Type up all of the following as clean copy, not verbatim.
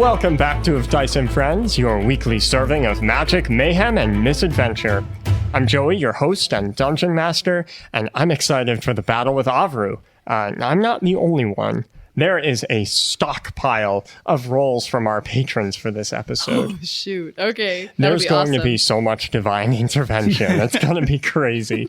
Welcome back to Of Dice and Friends, your weekly serving of magic, mayhem, and misadventure. I'm Joey, your host and dungeon master, and I'm excited for the battle with Ovru. I'm not the only one. There is a stockpile of rolls from our patrons for this episode. Oh, shoot. Okay. There's going to be so much divine intervention. It's going to be crazy.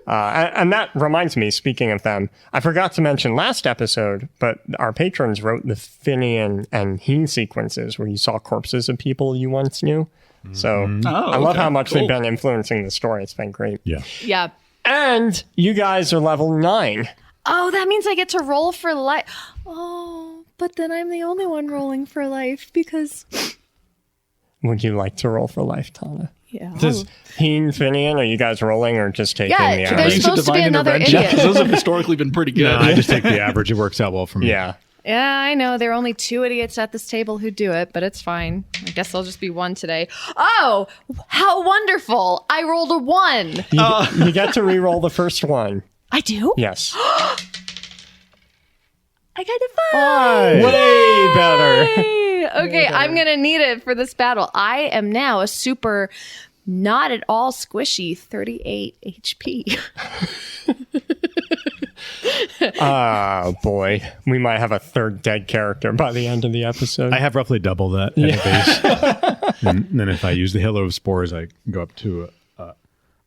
And that reminds me, speaking of them, I forgot to mention last episode, but our patrons wrote the Finian and Heen sequences where you saw corpses of people you once knew. So I love how much they've been influencing the story. It's been great. Yeah. And you guys are level 9. Oh, that means I get to roll for life. Oh, but then I'm the only one rolling for life because... Would you like to roll for life, Tana? Yeah. Does Heen, Finian, are you guys rolling or just taking the average? There's supposed to be another idiot. Those have historically been pretty good. No, I just take the average. It works out well for me. Yeah. Yeah, I know. There are only 2 idiots at this table who do it, but it's fine. I guess I'll just be 1 today. Oh, how wonderful. I rolled a 1. You get to re-roll the first one. I do? Yes. I got a 5. Way better. Hey, okay, I'm going to need it for this battle. I am now a super, not at all squishy 38 HP. Oh, boy. We might have a third dead character by the end of the episode. I have roughly double that at the base. And then if I use the Halo of Spores, I go up to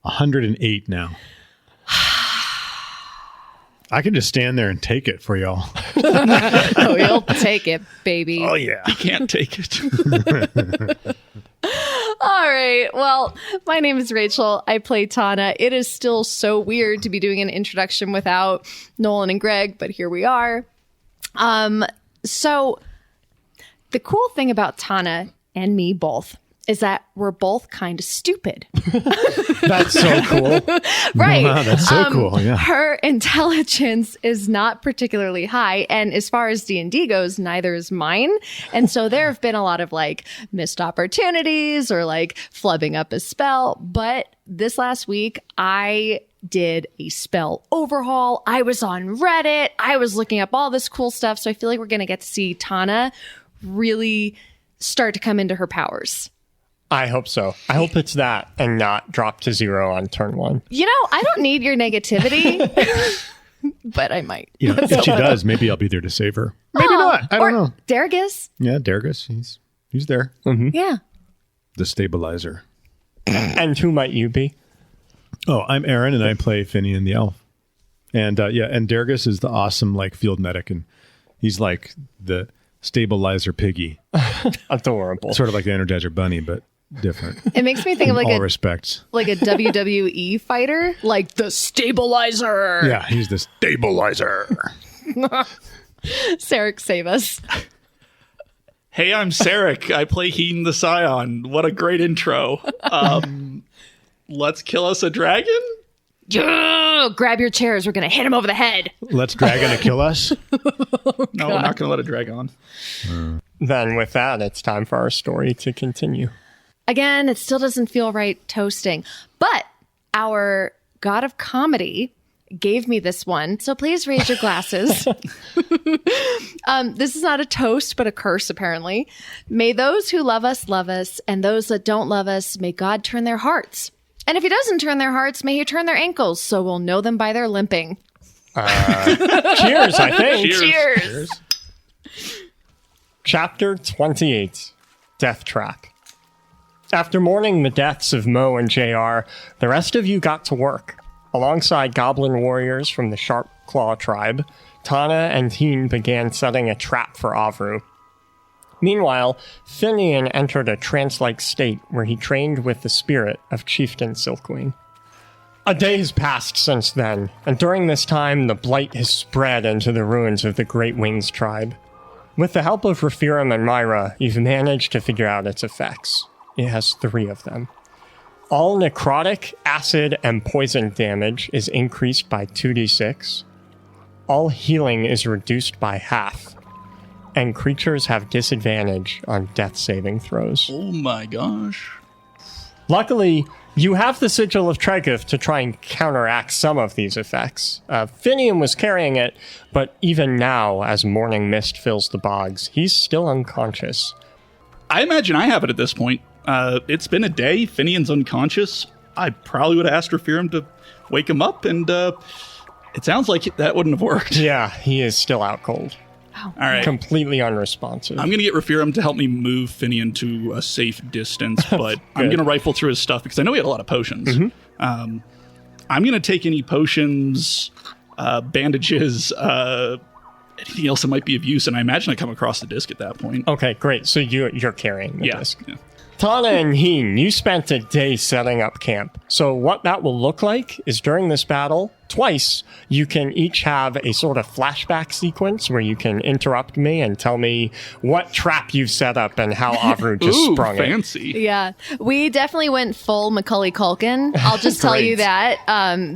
108 now. I can just stand there and take it for y'all. Oh, you'll take it, baby. Oh, yeah. You can't take it. All right. Well, my name is Rachel. I play Tana. It is still so weird to be doing an introduction without Nolan and Greg, but here we are. So the cool thing about Tana and me both is that we're both kind of stupid. That's so cool. Right. Wow, that's so cool. Yeah. Her intelligence is not particularly high. And as far as D&D goes, neither is mine. And so there have been a lot of like missed opportunities or like flubbing up a spell. But this last week, I did a spell overhaul. I was on Reddit. I was looking up all this cool stuff. So I feel like we're going to get to see Tana really start to come into her powers. I hope so. I hope it's that and not drop to 0 on turn 1. You know, I don't need your negativity, but I might. You know, if she does, maybe I'll be there to save her. Maybe not. I don't know. Dargus. Yeah, Dargus. He's there. Yeah. The stabilizer. And who might you be? Oh, I'm Aaron, and I play Finian the elf. And and Dargus is the awesome like field medic, and he's like the stabilizer piggy. Adorable. Sort of like the Energizer Bunny, but different. It makes me think of like all respects. like a WWE fighter, like the stabilizer. Yeah, he's the stabilizer. Sarek, save us. Hey, I'm Sarek. I play Heen the Scion. What a great intro. Let's kill us a dragon? Yeah, grab your chairs. We're going to hit him over the head. Let's dragon to kill us. No, we're not going to let a dragon on. Then with that, it's time for our story to continue. Again, it still doesn't feel right toasting, but our god of comedy gave me this one. So please raise your glasses. This is not a toast, but a curse, apparently. May those who love us, and those that don't love us, may God turn their hearts. And if he doesn't turn their hearts, may he turn their ankles, so we'll know them by their limping. Cheers, I think. Cheers. Chapter 28, Death Trap. After mourning the deaths of Mo and JR, the rest of you got to work. Alongside goblin warriors from the Sharp Claw tribe, Tana and Heen began setting a trap for Ovru. Meanwhile, Finian entered a trance-like state where he trained with the spirit of Chieftain Silkwing. A day has passed since then, and during this time, the blight has spread into the ruins of the Great Wings tribe. With the help of Raphiram and Myra, you've managed to figure out its effects. It has 3 of them. All necrotic, acid, and poison damage is increased by 2d6. All healing is reduced by half. And creatures have disadvantage on death saving throws. Oh my gosh. Luckily, you have the Sigil of Tregeth to try and counteract some of these effects. Finian was carrying it, but even now, as morning mist fills the bogs, he's still unconscious. I imagine I have it at this point. It's been a day. Finian's unconscious. I probably would have asked Refiram to wake him up, and it sounds like that wouldn't have worked. Yeah, he is still out cold. All right. Completely unresponsive. I'm going to get Refiram to help me move Finian to a safe distance, but I'm going to rifle through his stuff because I know he had a lot of potions. I'm going to take any potions, bandages, anything else that might be of use, and I imagine I come across the disc at that point. Okay, great. So you're carrying the disc. Yeah. Tana and Heen, you spent a day setting up camp. So what that will look like is during this battle, twice, you can each have a sort of flashback sequence where you can interrupt me and tell me what trap you've set up and how Ovru just sprung it. Fancy. Yeah, we definitely went full Macaulay Culkin. I'll just tell you that.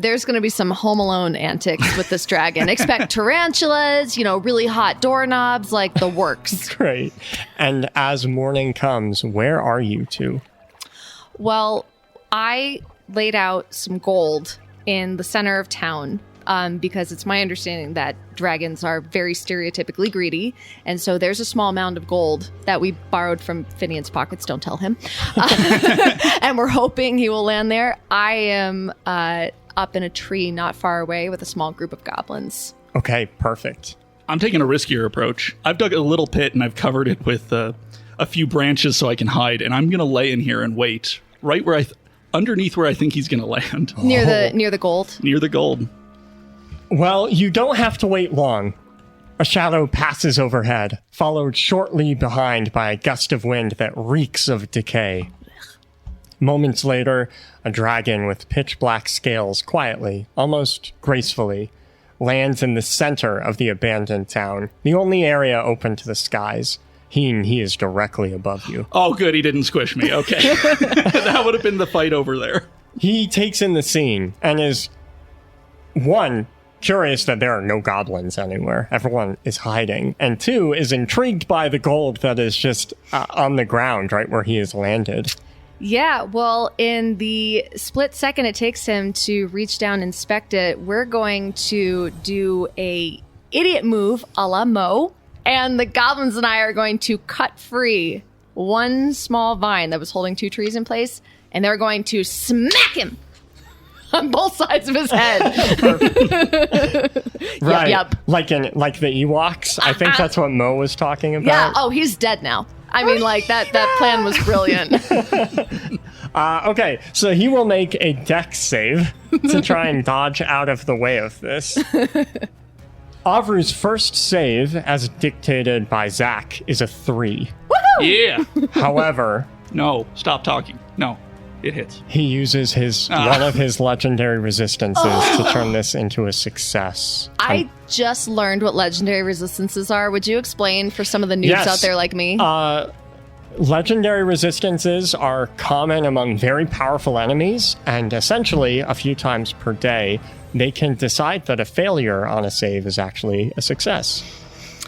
There's going to be some Home Alone antics with this dragon. Expect tarantulas, really hot doorknobs, like the works. Great. And as morning comes, where are you two? Well, I laid out some gold in the center of town because it's my understanding that dragons are very stereotypically greedy. And so there's a small mound of gold that we borrowed from Finian's pockets. Don't tell him. And we're hoping he will land there. I am up in a tree not far away with a small group of goblins. Okay, perfect. I'm taking a riskier approach. I've dug a little pit and I've covered it with a few branches so I can hide, and I'm going to lay in here and wait right where underneath where I think he's going to land. Near the gold. Near the gold. Well, you don't have to wait long. A shadow passes overhead, followed shortly behind by a gust of wind that reeks of decay. Moments later, a dragon with pitch black scales quietly, almost gracefully, lands in the center of the abandoned town, the only area open to the skies. He is directly above you. Oh, good, he didn't squish me. Okay. That would have been the fight over there. He takes in the scene and is, one, curious that there are no goblins anywhere. Everyone is hiding. And two, is intrigued by the gold that is just on the ground right where he has landed. Yeah, well, in the split second it takes him to reach down and inspect it, we're going to do a idiot move a la Mo, and the goblins and I are going to cut free one small vine that was holding two trees in place, and they're going to smack him on both sides of his head. Right. Yep. Like the Ewoks. I think that's what Mo was talking about. Yeah, oh, he's dead now. I mean, like, that plan was brilliant. Okay, so he will make a dex save to try and dodge out of the way of this. Ovru's first save, as dictated by Zach, is a 3. Yeah. However... No, stop talking. No, it hits. He uses one of his legendary resistances to turn this into a success. I just learned what legendary resistances are. Would you explain for some of the noobs out there like me? Legendary resistances are common among very powerful enemies, and essentially, a few times per day, they can decide that a failure on a save is actually a success.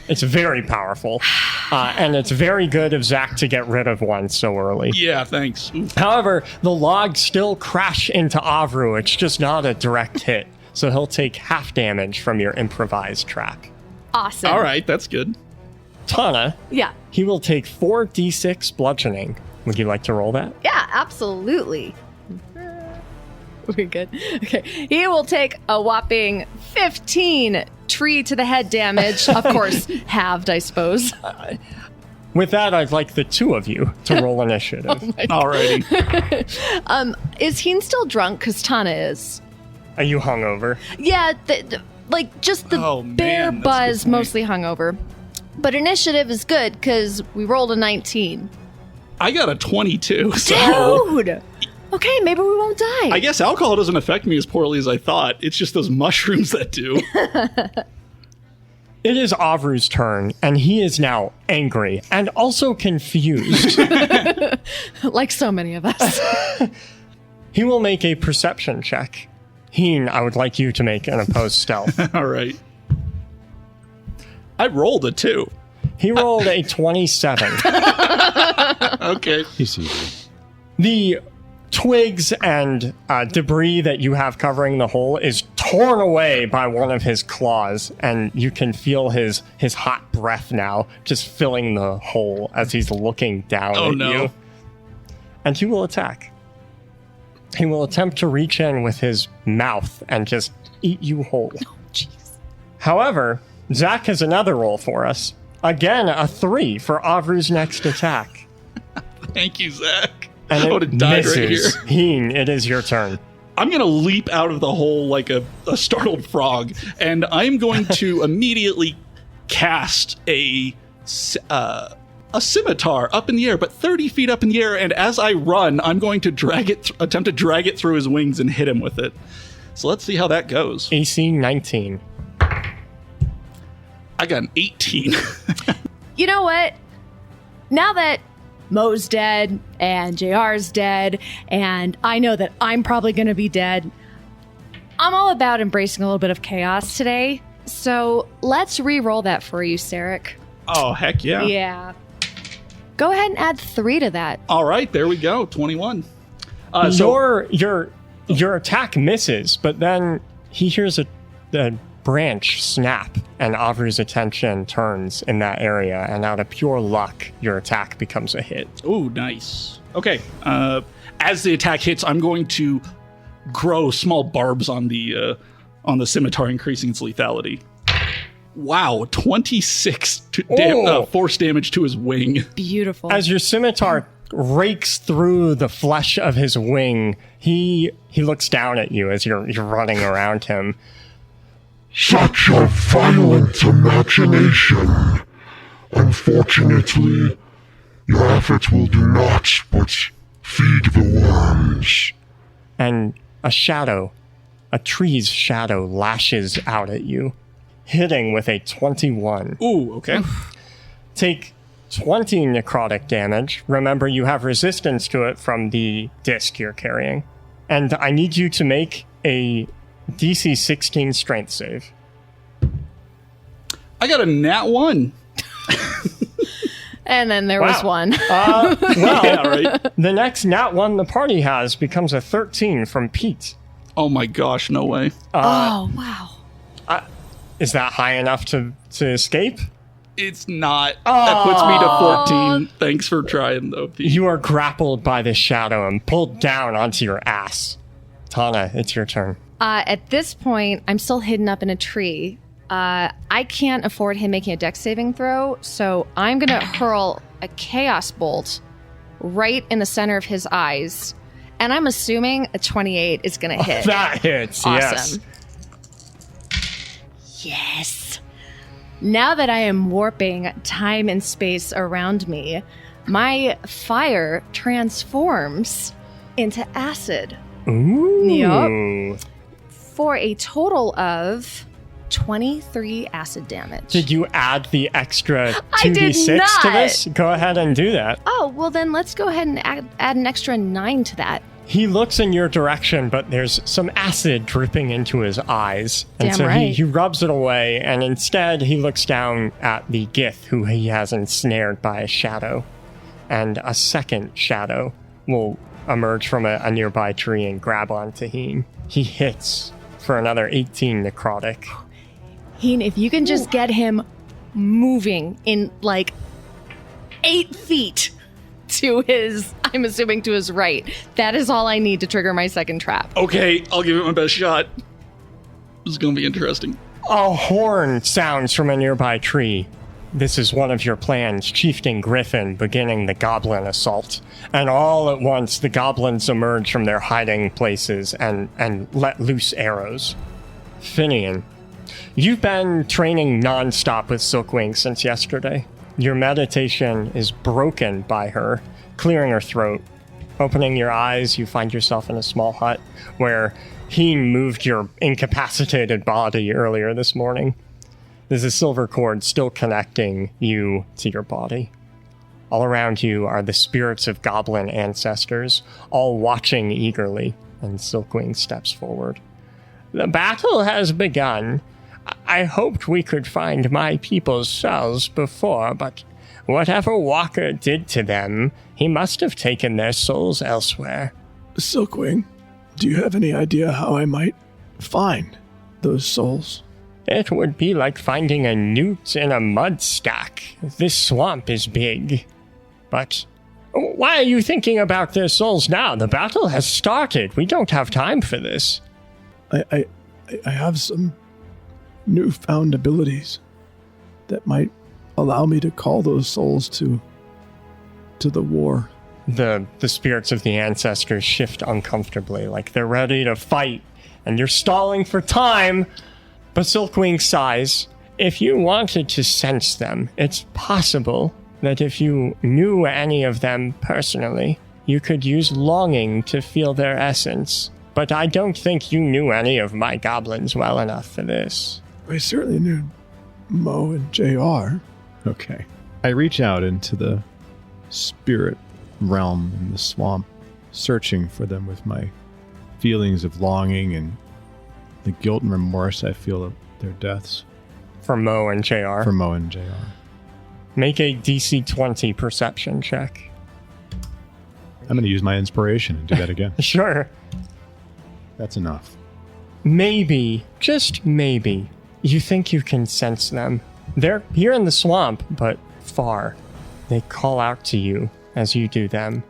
It's very powerful, and it's very good of Zach to get rid of one so early. Yeah, thanks. Oof. However, the logs still crash into Ovru. It's just not a direct hit, so he'll take half damage from your improvised track. Awesome. All right, that's good. Tana, Yeah. he will take 4d6 bludgeoning. Would you like to roll that? Yeah, absolutely. We're good. Okay. He will take a whopping 15 tree to the head damage. Of course, halved, I suppose. With that, I'd like the two of you to roll initiative. Alrighty. Is Heen still drunk? Because Tana is. Are you hungover? Yeah, just the Oh, man, bare that's a good buzz, point. mostly hungover. But initiative is good because we rolled a 19. I got a 22, so... Dude! Okay, maybe we won't die. I guess alcohol doesn't affect me as poorly as I thought. It's just those mushrooms that do. It is Ovru's turn, and he is now angry and also confused. Like so many of us. He will make a perception check. Heen, I would like you to make an opposed stealth. All right. I rolled a 2. He rolled a 27. Okay. He's easy. The twigs and debris that you have covering the hole is torn away by one of his claws, and you can feel his hot breath now just filling the hole as he's looking down at you. And he will attack. He will attempt to reach in with his mouth and just eat you whole. Oh, jeez. However, Zach has another roll for us. Again, a 3 for Ovru's next attack. Thank you, Zach. And I would have died right here. Heen, it is your turn. I'm going to leap out of the hole like a startled frog, and I'm going to immediately cast a scimitar up in the air, but 30 feet up in the air, and as I run, I'm going to attempt to drag it through his wings and hit him with it. So let's see how that goes. AC 19. I got an 18. You know what? Now that Mo's dead and JR's dead, and I know that I'm probably going to be dead, I'm all about embracing a little bit of chaos today. So let's re-roll that for you, Sarek. Oh, heck yeah. Yeah. Go ahead and add 3 to that. All right, there we go. 21. Your attack misses, but then he hears a branch snap, and Ovru's attention turns in that area, and out of pure luck, your attack becomes a hit. Ooh, nice. Okay. As the attack hits, I'm going to grow small barbs on the scimitar, increasing its lethality. Wow, 26 force damage to his wing. Beautiful. As your scimitar rakes through the flesh of his wing, he looks down at you as you're running around him. Such a violent imagination. Unfortunately, your efforts will do naught but feed the worms. And a tree's shadow lashes out at you, hitting with a 21. Ooh, okay. Take 20 necrotic damage. Remember, you have resistance to it from the disc you're carrying. And I need you to make a DC 16 strength save. I got a nat 1. And then there was one. Well, Yeah, right. the next nat 1 the party has becomes a 13 from Pete. Oh my gosh, no way. Oh, wow. Is that high enough to escape? It's not. That puts me to 14. Thanks for trying, though, Pete. You are grappled by the shadow and pulled down onto your ass. Tana, it's your turn. At this point, I'm still hidden up in a tree. I can't afford him making a dex saving throw, so I'm going to hurl a chaos bolt right in the center of his eyes. And I'm assuming a 28 is going to hit. That hits, Awesome. Yes. Now that I am warping time and space around me, my fire transforms into acid. Ooh. Yup. For a total of 23 acid damage. Did you add the extra I did 2d6 to not. this? Go ahead and do that. Oh, well then let's go ahead and add an extra 9 to that. He looks in your direction, but there's some acid dripping into his eyes. And Damn so right. he rubs it away, and instead he looks down at the Gith, who he has ensnared by a shadow. And a second shadow will emerge from a nearby tree and grab onto Heen. He hits for another 18 necrotic. Heen, if you can just get him moving in like 8 feet to his, I'm assuming to his right, that is all I need to trigger my second trap. Okay, I'll give it my best shot. This is going to be interesting. A horn sounds from a nearby tree. This is one of your plans, Chieftain Griffin beginning the goblin assault. And all at once, the goblins emerge from their hiding places and let loose arrows. Finian, you've been training non-stop with Silkwing since yesterday. Your meditation is broken by her, clearing her throat. Opening your eyes, you find yourself in a small hut where he moved your incapacitated body earlier this morning. There's a silver cord still connecting you to your body. All around you are the spirits of goblin ancestors, all watching eagerly, and Silkwing steps forward. The battle has begun. I hoped we could find my people's cells before, but whatever Walker did to them, he must have taken their souls elsewhere. Silkwing, do you have any idea how I might find those souls? It would be like finding a newt in a mud stack. This swamp is big. But why are you thinking about their souls now? The battle has started. We don't have time for this. I have some newfound abilities that might allow me to call those souls to the war. The spirits of the ancestors shift uncomfortably, like they're ready to fight, and you're stalling for time. But Silkwing sighs. If you wanted to sense them, it's possible that if you knew any of them personally, you could use longing to feel their essence. But I don't think you knew any of my goblins well enough for this. I certainly knew Mo and JR. Okay. I reach out into the spirit realm in the swamp, searching for them with my feelings of longing and the guilt and remorse I feel of their deaths. For Mo and JR. For Mo and JR. Make a DC 20 perception check. I'm going to use my inspiration and do that again. Sure. That's enough. Maybe, just maybe, you think you can sense them. They're here in the swamp, but far. They call out to you as you do them.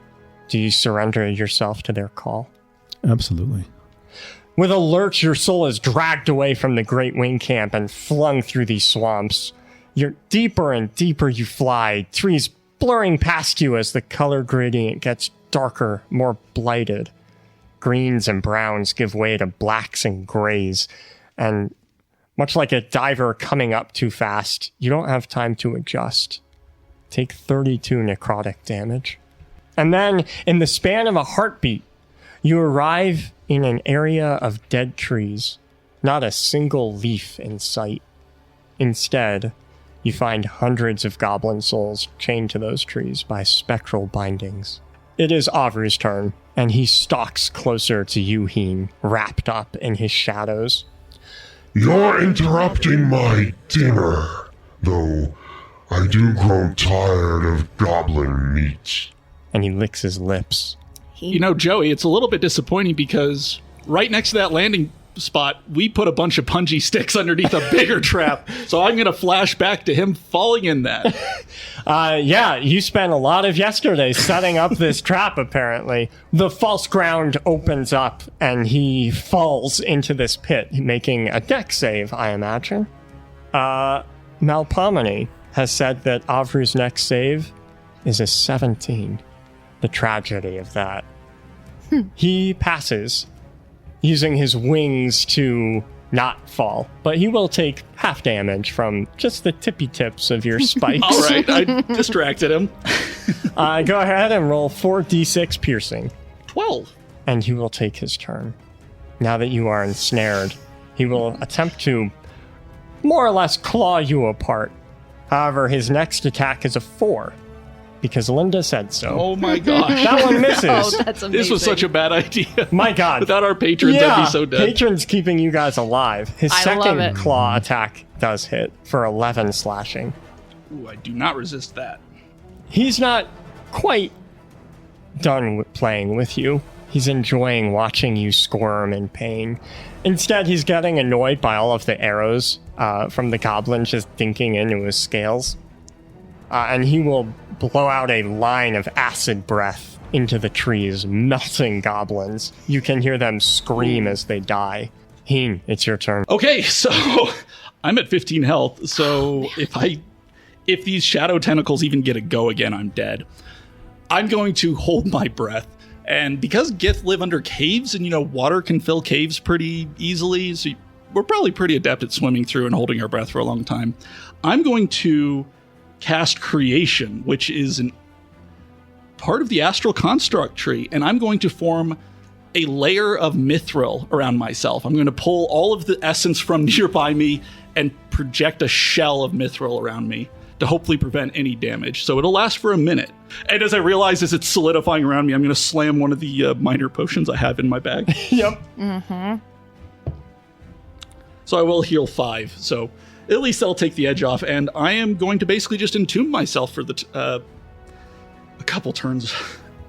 Do you surrender yourself to their call? Absolutely. With a lurch, your soul is dragged away from the Great Wing Camp and flung through these swamps. You're deeper and deeper you fly, trees blurring past you as the color gradient gets darker, more blighted. Greens and browns give way to blacks and grays, and much like a diver coming up too fast, you don't have time to adjust. Take 32 necrotic damage. And then, in the span of a heartbeat, you arrive in an area of dead trees, not a single leaf in sight. Instead, you find hundreds of goblin souls chained to those trees by spectral bindings. It is Ovru's turn, and he stalks closer to you, Heen, wrapped up in his shadows. You're interrupting my dinner, though I do grow tired of goblin meat. And he licks his lips. You know, Joey, it's a little bit disappointing because right next to that landing spot, we put a bunch of punji sticks underneath a bigger trap. So I'm going to flash back to him falling in that. Yeah, you spent a lot of yesterday setting up this trap, apparently. The false ground opens up, and he falls into this pit, making a dex save, I imagine. Malpomene has said that Ovru's next save is a 17. The tragedy of that. He passes, using his wings to not fall, but he will take half damage from just the tippy tips of your spikes. All right, I distracted him. Go ahead and roll 4d6 piercing. 12. And he will take his turn. Now that you are ensnared, he will attempt to more or less claw you apart. However, his next attack is a 4. Because Linda said so. Oh my gosh. That one misses. Oh, that's amazing. This was such a bad idea. My God. Without our patrons, I'd be so dead. Patrons keeping you guys alive. His I love second it. claw attack does hit for 11 slashing. Ooh, I do not resist that. He's not quite done with playing with you. He's enjoying watching you squirm in pain. Instead, he's getting annoyed by all of the arrows from the goblins just dinking into his scales. And he will blow out a line of acid breath into the trees, melting goblins. You can hear them scream as they die. Heen, it's your turn. Okay, so I'm at 15 health, so if these shadow tentacles even get a go again, I'm dead. I'm going to hold my breath. And because Gith live under caves, and water can fill caves pretty easily, so we're probably pretty adept at swimming through and holding our breath for a long time. I'm going to cast Creation, which is an part of the astral construct tree, and I'm going to form a layer of mithril around myself. I'm going to pull all of the essence from nearby me and project a shell of mithril around me to hopefully prevent any damage. So it'll last for a minute. And as I realize as it's solidifying around me, I'm going to slam one of the minor potions I have in my bag. Yep. Mm-hmm. So I will heal 5. So at least that'll take the edge off. And I am going to basically just entomb myself for a couple turns.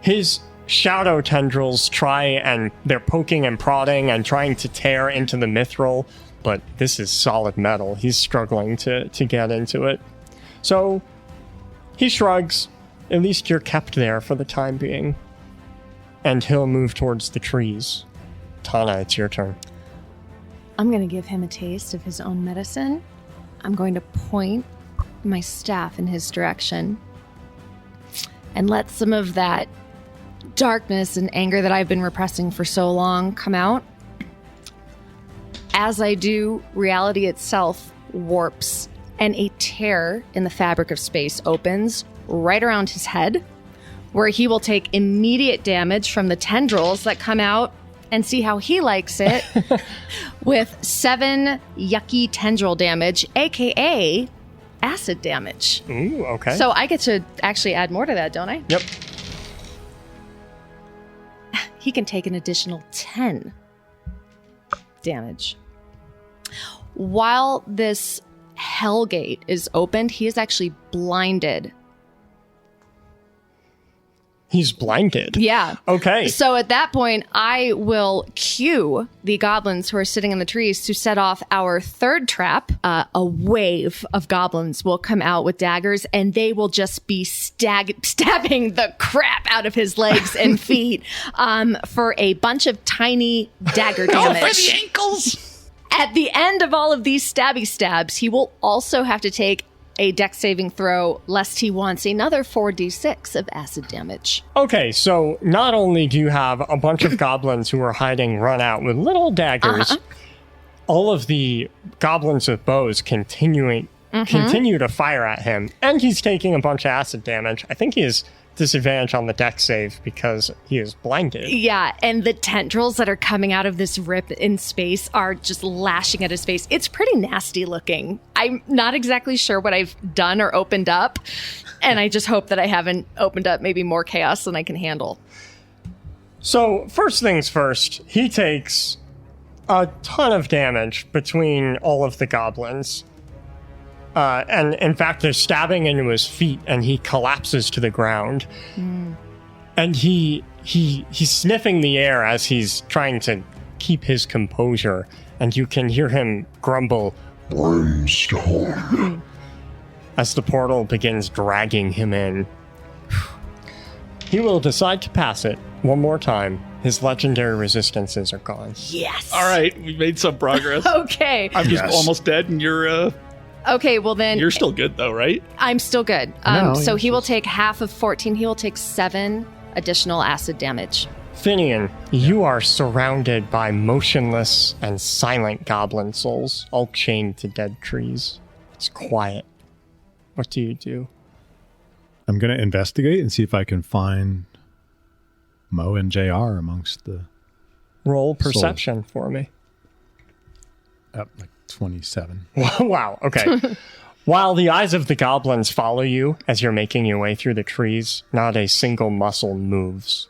His shadow tendrils try, and they're poking and prodding and trying to tear into the mithril, but this is solid metal. He's struggling to get into it. So he shrugs. At least you're kept there for the time being. And he'll move towards the trees. Tana, it's your turn. I'm going to give him a taste of his own medicine. I'm going to point my staff in his direction and let some of that darkness and anger that I've been repressing for so long come out. As I do, reality itself warps and a tear in the fabric of space opens right around his head, where he will take immediate damage from the tendrils that come out, and see how he likes it, with 7 yucky tendril damage, aka acid damage. Ooh, okay. So I get to actually add more to that, don't I? Yep. He can take an additional 10 damage. While this hellgate is opened, he is actually blinded. He's blinded. Yeah. Okay. So at that point, I will cue the goblins who are sitting in the trees to set off our third trap. A wave of goblins will come out with daggers, and they will just be stabbing the crap out of his legs and feet for a bunch of tiny dagger damage. Go for the ankles! At the end of all of these stabby stabs, he will also have to take a dex saving throw, lest he wants another 4d6 of acid damage. Okay, so not only do you have a bunch of goblins who are hiding run out with little daggers, all of the goblins with bows continue to fire at him, and he's taking a bunch of acid damage. I think he has disadvantage on the dex save because he is blinded. Yeah, and the tendrils that are coming out of this rip in space are just lashing at his face. It's pretty nasty looking. I'm not exactly sure what I've done or opened up, and I just hope that I haven't opened up maybe more chaos than I can handle. So, first things first, he takes a ton of damage between all of the goblins. And in fact, they're stabbing into his feet, and he collapses to the ground. And he's sniffing the air as he's trying to keep his composure, and you can hear him grumble, "Brimstone." as the portal begins dragging him in. He will decide to pass it one more time. His legendary resistances are gone. Yes. All right, we made some progress. Okay. I'm just almost dead, and you're Okay, well then... You're still good, though, right? I'm still good. No, So yes, he will yes. take half of 14. He will take 7 additional acid damage. Finian, you are surrounded by motionless and silent goblin souls, all chained to dead trees. It's quiet. What do you do? I'm going to investigate and see if I can find Mo and JR amongst the Roll perception for me. like 27. Wow, okay. While the eyes of the goblins follow you as you're making your way through the trees, not a single muscle moves.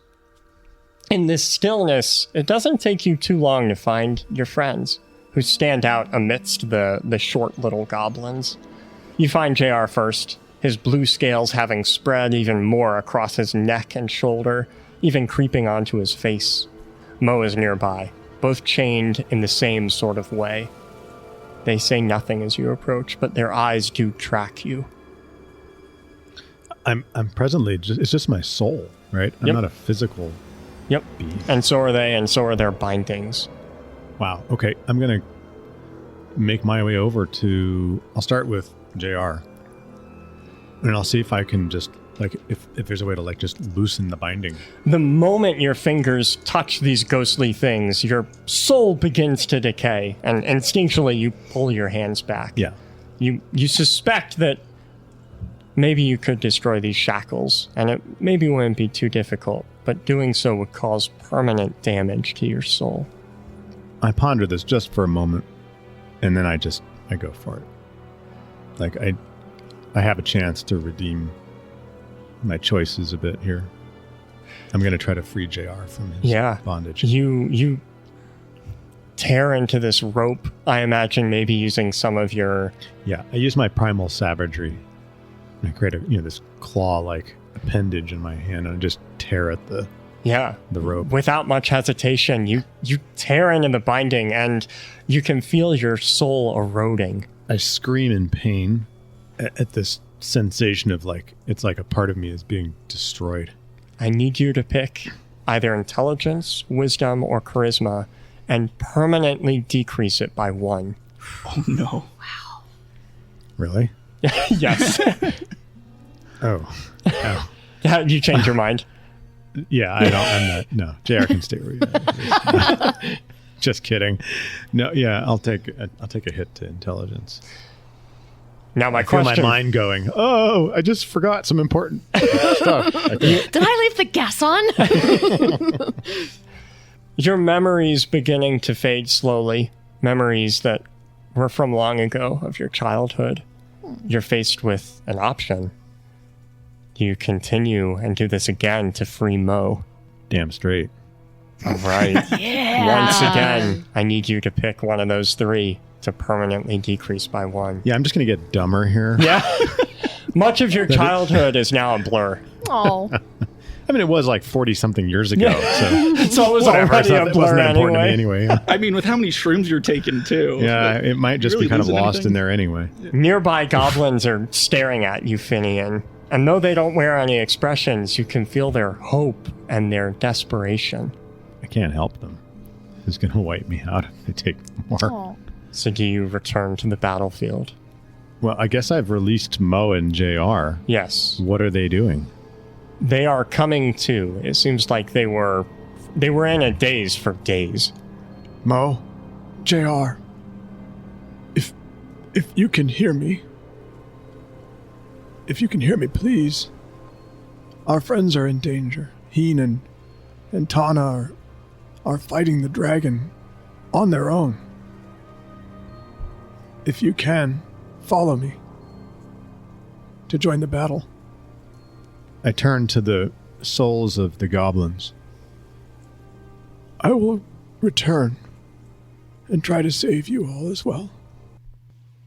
In this stillness, it doesn't take you too long to find your friends, who stand out amidst the short little goblins. You find JR first, his blue scales having spread even more across his neck and shoulder, even creeping onto his face. Mo is nearby, both chained in the same sort of way. They say nothing as you approach, but their eyes do track you. I'm presently it's just my soul, right? I'm Yep. not a physical Yep. being. And so are they, and so are their bindings. Wow. Okay, I'm going to make my way over to... I'll start with JR. And I'll see if I can just, like, if there's a way to, like, just loosen the binding. The moment your fingers touch these ghostly things, your soul begins to decay, and instinctually you pull your hands back. Yeah. You suspect that maybe you could destroy these shackles, and it maybe wouldn't be too difficult, but doing so would cause permanent damage to your soul. I ponder this just for a moment, and then I go for it. Like, I have a chance to redeem my choices a bit here. I'm going to try to free JR from his bondage. You tear into this rope, I imagine maybe using some of your... Yeah, I use my primal savagery. I create this claw-like appendage in my hand, and I just tear at the Yeah. the rope. Without much hesitation, you tear into the binding and you can feel your soul eroding. I scream in pain at this sensation of like, it's like a part of me is being destroyed. I need you to pick either intelligence, wisdom, or charisma and permanently decrease it by 1. Oh, no. Really? Yes. Oh. How did you change your mind? Yeah, I'm not. No, JR can stay where you are. Just kidding. No, yeah, I'll take a hit to intelligence. Now my I feel question. my mind going, oh, I just forgot some important stuff. Did I leave the gas on? Your memories beginning to fade slowly. Memories that were from long ago of your childhood. You're faced with an option. You continue and do this again to free Mo. Damn straight. All right. Yeah. Once again, I need you to pick one of those 3 to permanently decrease by 1. Yeah, I'm just going to get dumber here. Yeah. Much of your childhood is now a blur. Oh. I mean, it was like 40-something years ago, so So it was whatever. already a It wasn't blur that important to me anyway. anyway. I mean, with how many shrooms you're taking, too. Yeah, it might just Really be kind of losing lost anything? in there anyway. Nearby goblins are staring at you, Finian. And though they don't wear any expressions, you can feel their hope and their desperation. I can't help them. It's going to wipe me out if I take more. Oh. So do you return to the battlefield? Well, I guess I've released Mo and JR. Yes. What are they doing? They are coming to. It seems like they were in a daze for days. Mo, JR, if you can hear me, please. Our friends are in danger. Heen and Tana are fighting the dragon on their own. If you can, follow me to join the battle. I turn to the souls of the goblins. I will return and try to save you all as well.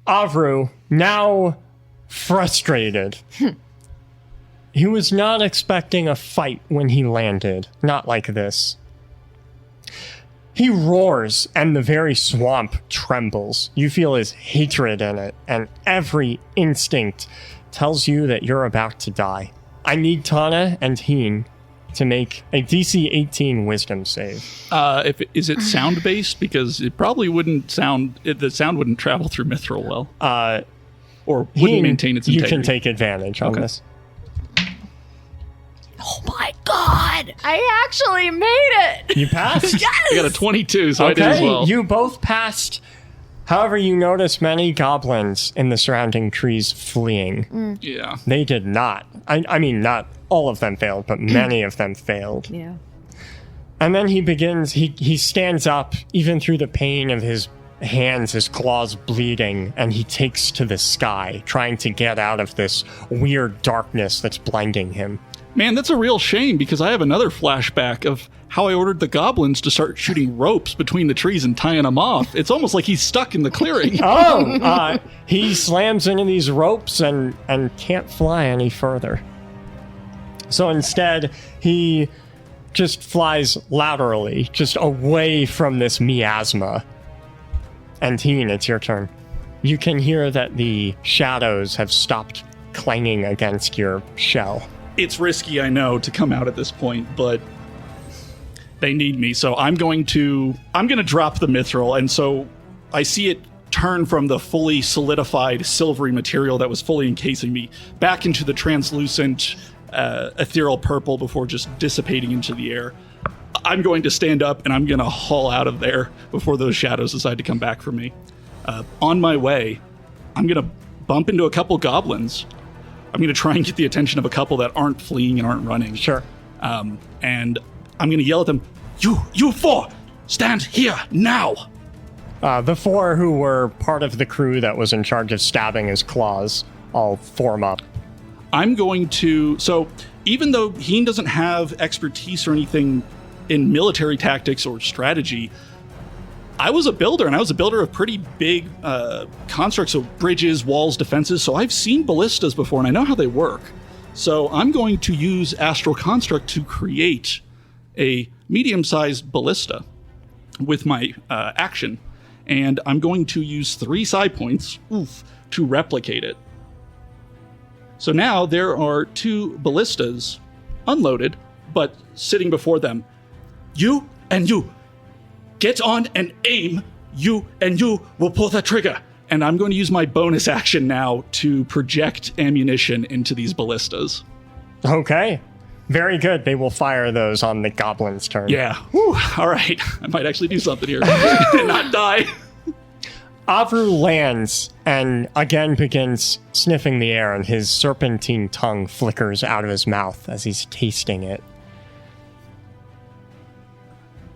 Ovru, now frustrated. He was not expecting a fight when he landed. Not like this. He roars, and the very swamp trembles. You feel his hatred in it, and every instinct tells you that you're about to die. I need Tana and Heen to make a DC 18 wisdom save. Is it sound based? Because it probably wouldn't sound. The sound wouldn't travel through Mithril well, or wouldn't Heen, maintain its you integrity. can take advantage on Okay. this. Oh my god! I actually made it! You passed? I got a 22, so I did as well. You both passed. However, you notice many goblins in the surrounding trees fleeing. Yeah. They did not. I mean, not all of them failed, but many of them failed. Yeah. And then he begins, he stands up, even through the pain of his hands, his claws bleeding, and he takes to the sky, trying to get out of this weird darkness that's blinding him. Man, that's a real shame because I have another flashback of how I ordered the goblins to start shooting ropes between the trees and tying them off. It's almost like he's stuck in the clearing. He slams into these ropes and can't fly any further. So instead, he just flies laterally, just away from this miasma. And Heen, it's your turn. You can hear that the shadows have stopped clanging against your shell. It's risky, I know, to come out at this point, but they need me. So I'm going to drop the mithril, and so I see it turn from the fully solidified silvery material that was fully encasing me back into the translucent ethereal purple before just dissipating into the air. I'm going to stand up and I'm going to haul out of there before those shadows decide to come back for me. On my way, I'm going to bump into a couple goblins. I'm going to try and get the attention of a couple that aren't fleeing and aren't running. Sure. And I'm going to yell at them, You four, stand here now. The four who were part of the crew that was in charge of stabbing his claws all form up. I'm going to... So even though Heen doesn't have expertise or anything in military tactics or strategy, I was a builder, and I was a builder of pretty big constructs, so bridges, walls, defenses, so I've seen ballistas before, and I know how they work. So I'm going to use Astral Construct to create a medium-sized ballista with my action, and I'm going to use 3 psi points to replicate it. So now there are 2 ballistas unloaded, but sitting before them. You and you, get on and aim. You and you will pull the trigger. And I'm going to use my bonus action now to project ammunition into these ballistas. Okay. Very good. They will fire those on the goblin's turn. Yeah. Whew. All right. I might actually do something here and not die. Ovru lands and again begins sniffing the air, and his serpentine tongue flickers out of his mouth as he's tasting it.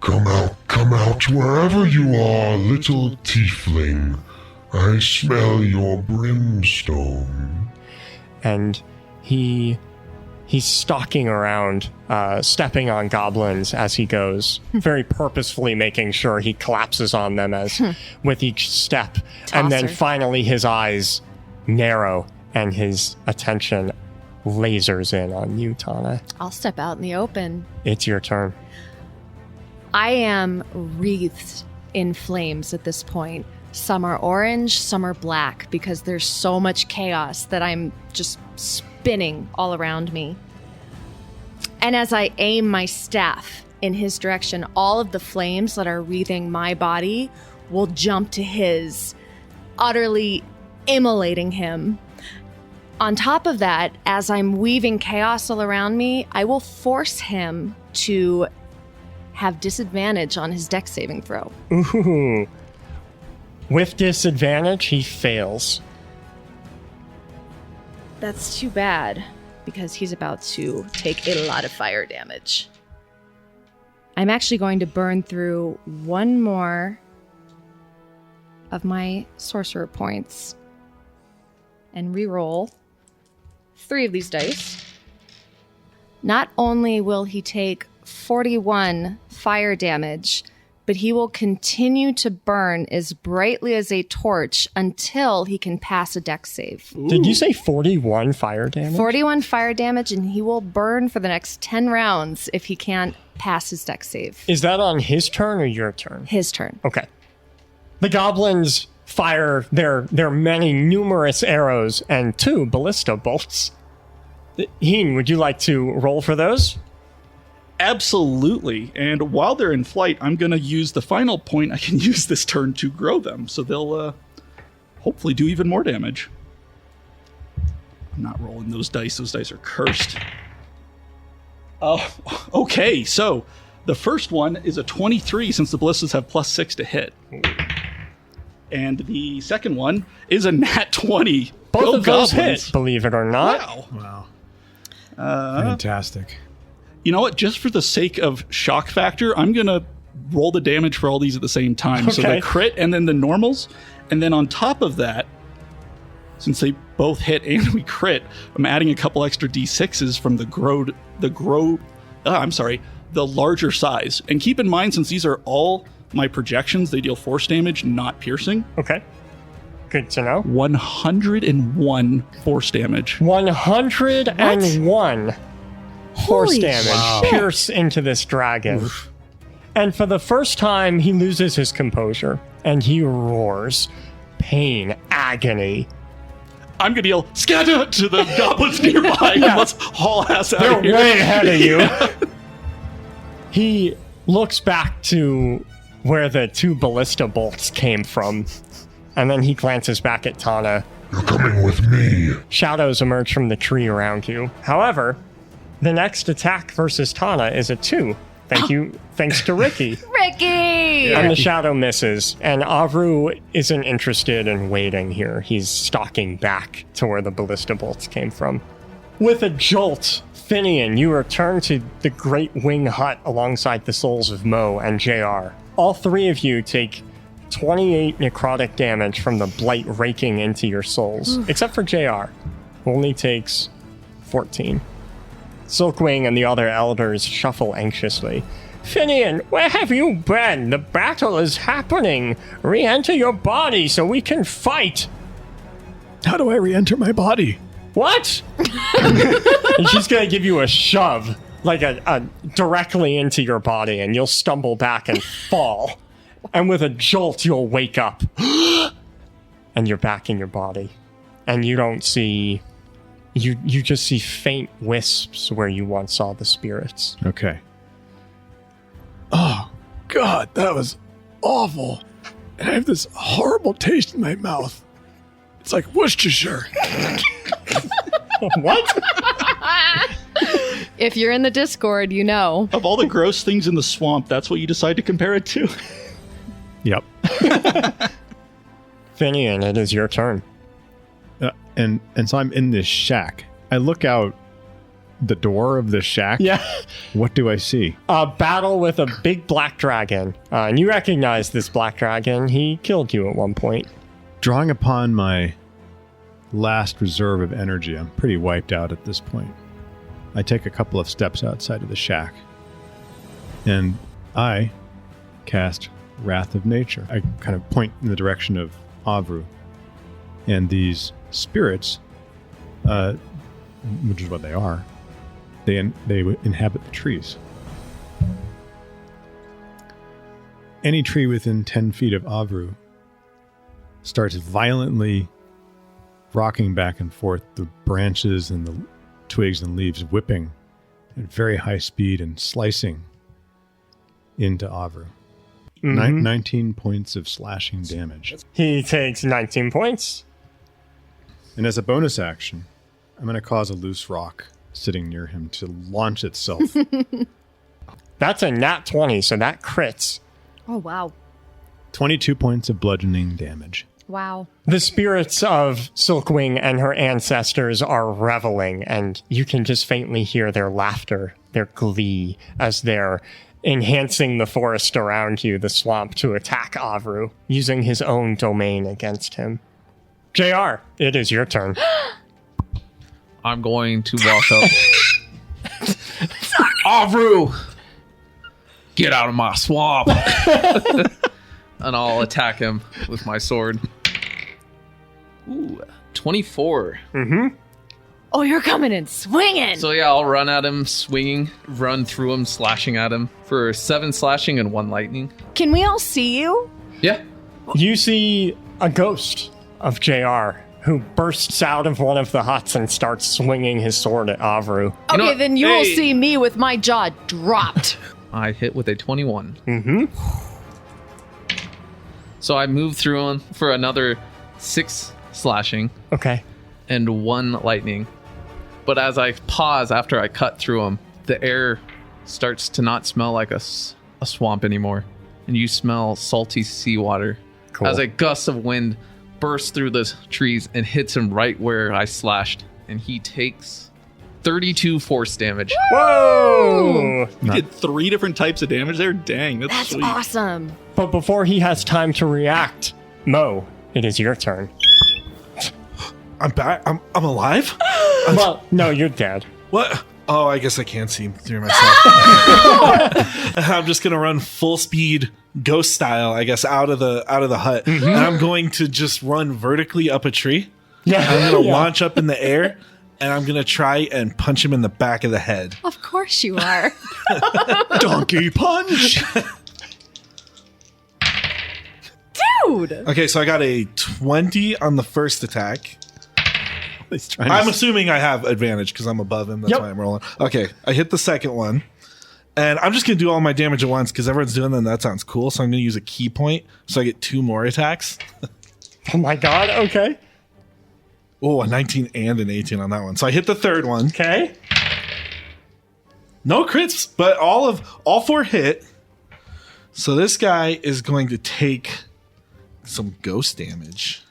Come out, wherever you are, little tiefling. I smell your brimstone. And he's stalking around, stepping on goblins as he goes, very purposefully making sure he collapses on them as with each step. And then Tosser. finally his eyes narrow and his attention lasers in on you, Tana. I'll step out in the open. It's your turn. I am wreathed in flames at this point. Some are orange, some are black, because there's so much chaos that I'm just spinning all around me. And as I aim my staff in his direction, all of the flames that are wreathing my body will jump to his, utterly immolating him. On top of that, as I'm weaving chaos all around me, I will force him to have disadvantage on his dex saving throw. Ooh. With disadvantage, he fails. That's too bad, because he's about to take a lot of fire damage. I'm actually going to burn through one more of my sorcerer points and re-roll 3 of these dice. Not only will he take 41 fire damage, but he will continue to burn as brightly as a torch until he can pass a dex save. Did you say 41 fire damage? 41 fire damage, and he will burn for the next 10 rounds if he can't pass his dex save. Is that on his turn or your turn? His turn. Okay. The goblins fire their many numerous arrows and 2 ballista bolts. Heen, would you like to roll for those? Absolutely. And while they're in flight, I'm going to use the final point I can use this turn to grow them. So they'll hopefully do even more damage. I'm not rolling those dice. Those dice are cursed. Oh, okay. So the first one is a 23 since the ballistas have +6 to hit. And the second one is a nat 20. Both Go of those goblins. hit, believe it or not. Wow. Wow. Fantastic. You know what? Just for the sake of shock factor, I'm going to roll the damage for all these at the same time. So Okay. the crit and then the normals. And then on top of that, since they both hit and we crit, I'm adding a couple extra d6s from the larger size. And keep in mind, since these are all my projections, they deal force damage, not piercing. Okay. Good to know. 101 force damage. 101 force Holy damage pierce into this dragon. And for the first time, he loses his composure and he roars. Pain, agony. I'm going to yell, scatter to the goblins nearby and let's haul ass out They're of here. way ahead of you. He looks back to where the 2 ballista bolts came from. And then he glances back at Tana. You're coming with me. Shadows emerge from the tree around you. However, the next attack versus Tana is a 2. Thanks to Ricky. Ricky! And the shadow misses. And Ovru isn't interested in waiting here. He's stalking back to where the ballista bolts came from. With a jolt, Finian, you return to the Great Wing Hut alongside the souls of Mo and JR. All 3 of you take 28 necrotic damage from the blight raking into your souls, except for JR, who only takes 14. Silkwing and the other elders shuffle anxiously. Finian, where have you been? The battle is happening. Re-enter your body so we can fight. How do I re-enter my body? What? And she's gonna give you a shove. like a directly into your body, and you'll stumble back and fall. And with a jolt, you'll wake up. And you're back in your body. And you don't see... You just see faint wisps where you once saw the spirits. Okay. Oh, God, that was awful. And I have this horrible taste in my mouth. It's like Worcestershire. What? If you're in the Discord, you know. Of all the gross things in the swamp, that's what you decide to compare it to? Yep. Finian, it is your turn. And so I'm in this shack. I look out the door of the shack. Yeah. What do I see? A battle with a big black dragon. And you recognize this black dragon. He killed you at one point. Drawing upon my last reserve of energy, I'm pretty wiped out at this point. I take a couple of steps outside of the shack. And I cast Wrath of Nature. I kind of point in the direction of Ovru. And these spirits, which is what they are, they inhabit the trees. Any tree within 10 feet of Ovru starts violently rocking back and forth, the branches and the twigs and leaves whipping at very high speed and slicing into Ovru. 19 points of slashing damage. He takes 19 points. And as a bonus action, I'm going to cause a loose rock sitting near him to launch itself. That's a nat 20, so that crits. Oh, wow. 22 points of bludgeoning damage. Wow. The spirits of Silkwing and her ancestors are reveling, and you can just faintly hear their laughter, their glee, as they're enhancing the forest around you, the swamp, to attack Ovru, using his own domain against him. JR, it is your turn. I'm going to walk up. Ovru! Get out of my swamp! And I'll attack him with my sword. Ooh, 24. Oh, you're coming in swinging. So yeah, I'll run at him, swinging, run through him, slashing at him for 7 slashing and 1 lightning. Can we all see you? Yeah. You see a ghost of JR who bursts out of one of the huts and starts swinging his sword at Ovru. You know Okay, what? then you will Hey. see me with my jaw dropped. I hit with a 21. Mm-hmm. So I move through him for another 6 slashing Okay. and 1 lightning. But as I pause after I cut through him, the air starts to not smell like a swamp anymore. And you smell salty seawater. Cool. As a gust of wind bursts through the trees and hits him right where I slashed. And he takes 32 force damage. Whoa! You did 3 different types of damage there? Dang, that's sweet. Awesome. But before he has time to react, Mo, it is your turn. I'm back. I'm alive? Well, no, you're dead. What? Oh, I guess I can't see through myself. I'm just gonna run full speed ghost style, I guess, out of the hut. And I'm going to just run vertically up a tree. Yeah. I'm gonna launch up in the air and I'm gonna try and punch him in the back of the head. Of course you are. Donkey punch! Dude. Okay, so I got a 20 on the first attack. He's trying I'm to assuming I have advantage because I'm above him. That's Yep. why I'm rolling. Okay, I hit the second one. And I'm just going to do all my damage at once because everyone's doing that and that sounds cool. So I'm going to use a key point so I get 2 more attacks. Oh my god, okay. Oh, a 19 and an 18 on that one. So I hit the third one. Okay. No crits, but all 4 hit. So this guy is going to take some ghost damage.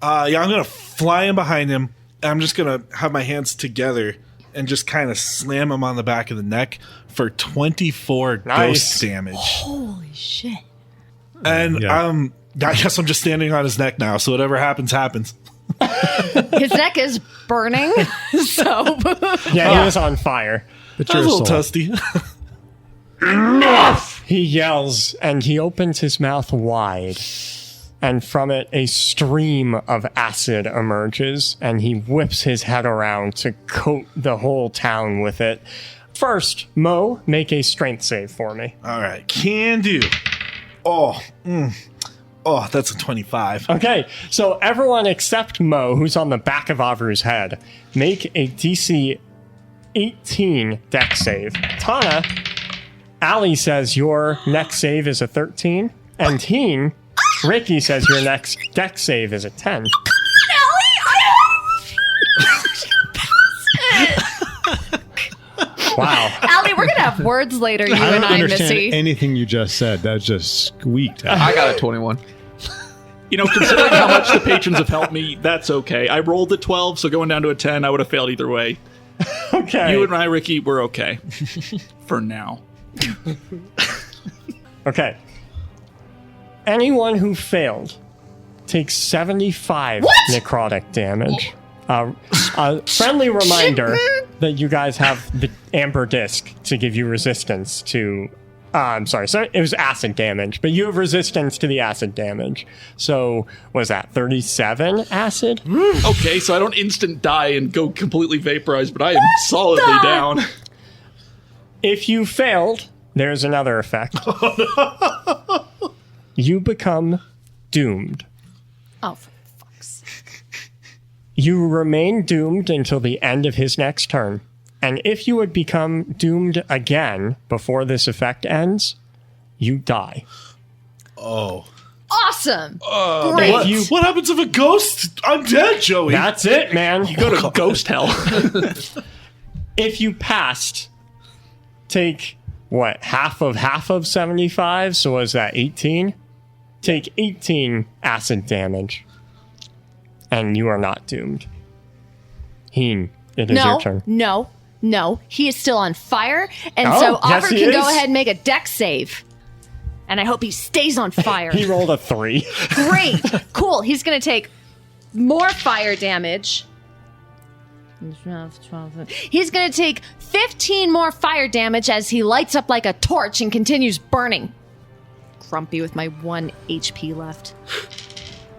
Yeah, I'm going to fly in behind him. And I'm just going to have my hands together and just kind of slam him on the back of the neck for 24 Nice. ghost damage. Holy shit. And Yeah. I guess I'm just standing on his neck now. So whatever happens, happens. His neck is burning. So Yeah, he was on fire. But That you're was a a little soul. toasty. He yells and he opens his mouth wide. and from it a stream of acid emerges, and he whips his head around to coat the whole town with it. First, Mo, make a strength save for me. All right, can do. Oh, that's a 25. Okay, so everyone except Mo, who's on the back of Ovru's head, make a DC 18 dex save. Tana, Ali says your next save is a 13, and Heen, Ricky says your next dex save is a 10. Wow. Allie, we're going to have words later, you I don't and I, understand Missy. anything you just said. That just squeaked out. I got a 21. You know, considering how much the patrons have helped me, that's okay. I rolled a 12, so going down to a 10, I would have failed either way. Okay. You and I, Ricky, we're okay. For now. Okay. Anyone who failed takes 75 necrotic damage. A friendly reminder that you guys have the amber disc to give you resistance to... I'm sorry, so it was acid damage, but you have resistance to the acid damage. So, what was that, 37 acid? Okay, so I don't instant die and go completely vaporized, but I am solidly down. If you failed, there's another effect. You become doomed. Oh, for fuck's sake. You remain doomed until the end of his next turn. And if you would become doomed again before this effect ends, you die. Oh. Awesome. Great. What happens if a ghost? I'm dead, Joey. That's it, man. You go to ghost hell. If you passed, take, what, half of 75? So was that 18? Take 18 acid damage. And you are not doomed. Heen, it is your turn. No, he is still on fire, and Oh, so yes, Ovru he can go is. ahead and make a dex save. And I hope he stays on fire. He rolled a 3. Great. Cool. He's going to take more fire damage. He's going to take 15 more fire damage as he lights up like a torch and continues burning. Grumpy with my 1 HP left.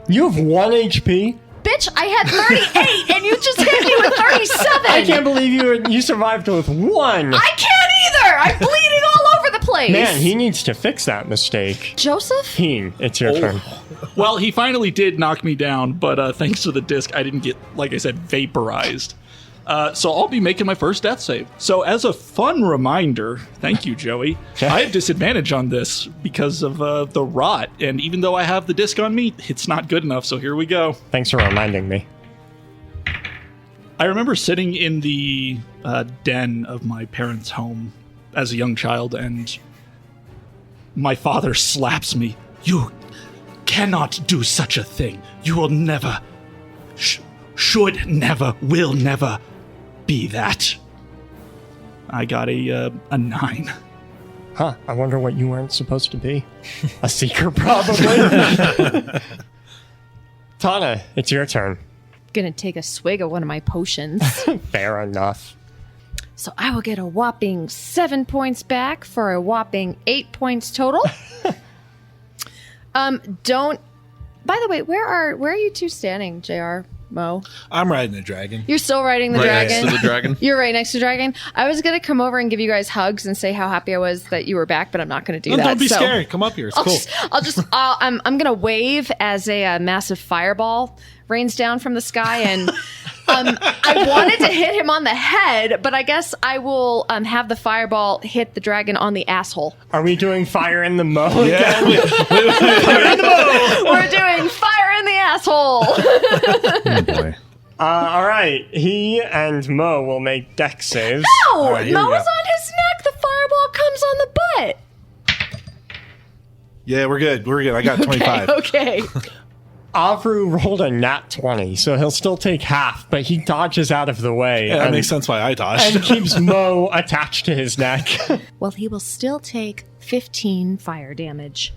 You have 1 HP? Bitch, I had 38 and you just hit me with 37. I can't believe you survived with 1. I can't either. I'm bleeding all over the place. Man, he needs to fix that mistake. Joseph? Heen, it's your turn. Well, he finally did knock me down, but thanks to the disc, I didn't get, like I said, vaporized. So I'll be making my first death save. So as a fun reminder, thank you, Joey, I have disadvantage on this because of the rot. And even though I have the disc on me, it's not good enough. So here we go. Thanks for reminding me. I remember sitting in the den of my parents' home as a young child, and my father slaps me. You cannot do such a thing. You will never, should never, will never be that. I got a 9. Huh, I wonder what you weren't supposed to be. A seeker, probably. Tana, it's your turn. Gonna take a swig of one of my potions. Fair enough. So I will get a whopping 7 points back for a whopping 8 points total. Don't. By the way, where are you two standing, JR, Mo? I'm riding a dragon. You're still riding the Right dragon. next to the dragon. You're right next to Dragon. I was gonna come over and give you guys hugs and say how happy I was that you were back, but I'm not gonna do No, that. don't be so scared. Come up here. It's cool. I'm gonna wave as a massive fireball rains down from the sky, and I wanted to hit him on the head, but I guess I will have the fireball hit the dragon on the asshole. Are we doing fire in the mo? Yeah. We're doing fire in the asshole. Oh boy. All right, he and Mo will make dex saves. No, right, here we Mo's go. on his neck. The fireball comes on the butt. Yeah, we're good. We're good. I got 25. Okay. Ovru rolled a nat 20, so he'll still take half, but he dodges out of the way. Yeah, that and, makes sense why I dodged. and keeps Mo attached to his neck. Well, he will still take 15 fire damage.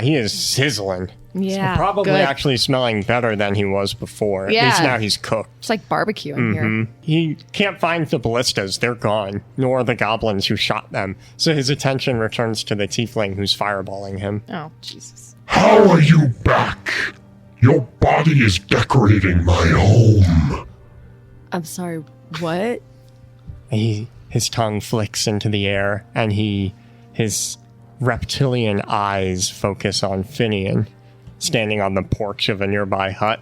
He is sizzling. Yeah, Probably good. actually smelling better than he was before. Yeah. At least now he's cooked. It's like barbecue in here. He can't find the ballistas. They're gone. Nor the goblins who shot them. So his attention returns to the tiefling who's fireballing him. Oh, Jesus. How are you back? Your body is decorating my home. I'm sorry, what? His tongue flicks into the air, and his reptilian eyes focus on Finian, standing on the porch of a nearby hut.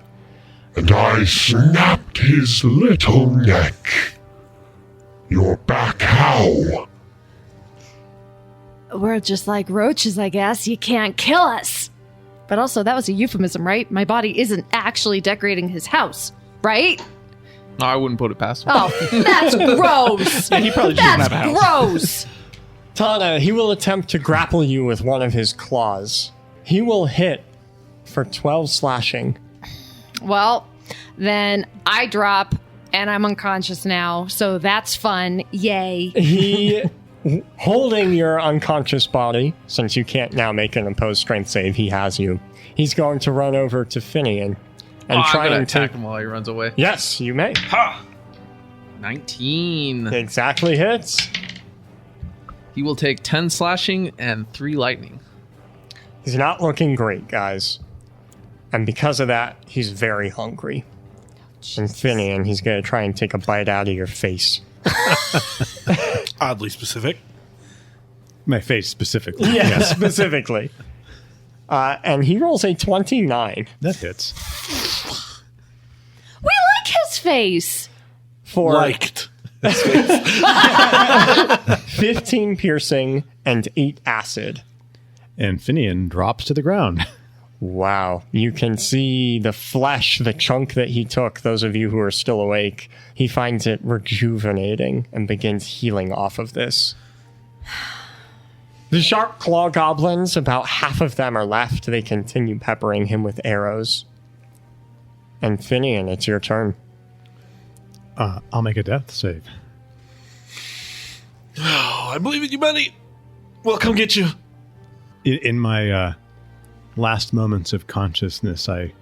And I snapped his little neck. You're back how? We're just like roaches, I guess. You can't kill us. But also, that was a euphemism, right? My body isn't actually decorating his house, right? No, I wouldn't put it past him. Oh, that's gross. Yeah, he probably just doesn't have a That's house. gross. Tana, he will attempt to grapple you with one of his claws. He will hit for 12 slashing. Well, then I drop and I'm unconscious now, so that's fun. Yay. He, holding your unconscious body, since you can't now make an opposed strength save, he has you. He's going to run over to Finian and I'm try gonna and attack take. him while he runs away. Yes, you may. 19. Exactly hits. He will take 10 slashing and 3 lightning. He's not looking great, guys. And because of that, he's very hungry. And Finian, he's going to try and take a bite out of your face. Oddly specific. My face specifically. Yeah, specifically. And he rolls a 29 That hits. We like his face. for Liked. 15 piercing and 8 acid. And Finian drops to the ground. Wow. You can see the flesh, the chunk that he took, those of you who are still awake. He finds it rejuvenating and begins healing off of this. The sharp claw goblins, about half of them are left. They continue peppering him with arrows. And Finian, it's your turn. I'll make a death save. Oh, I believe in you, buddy. We'll come get you. In my last moments of consciousness, I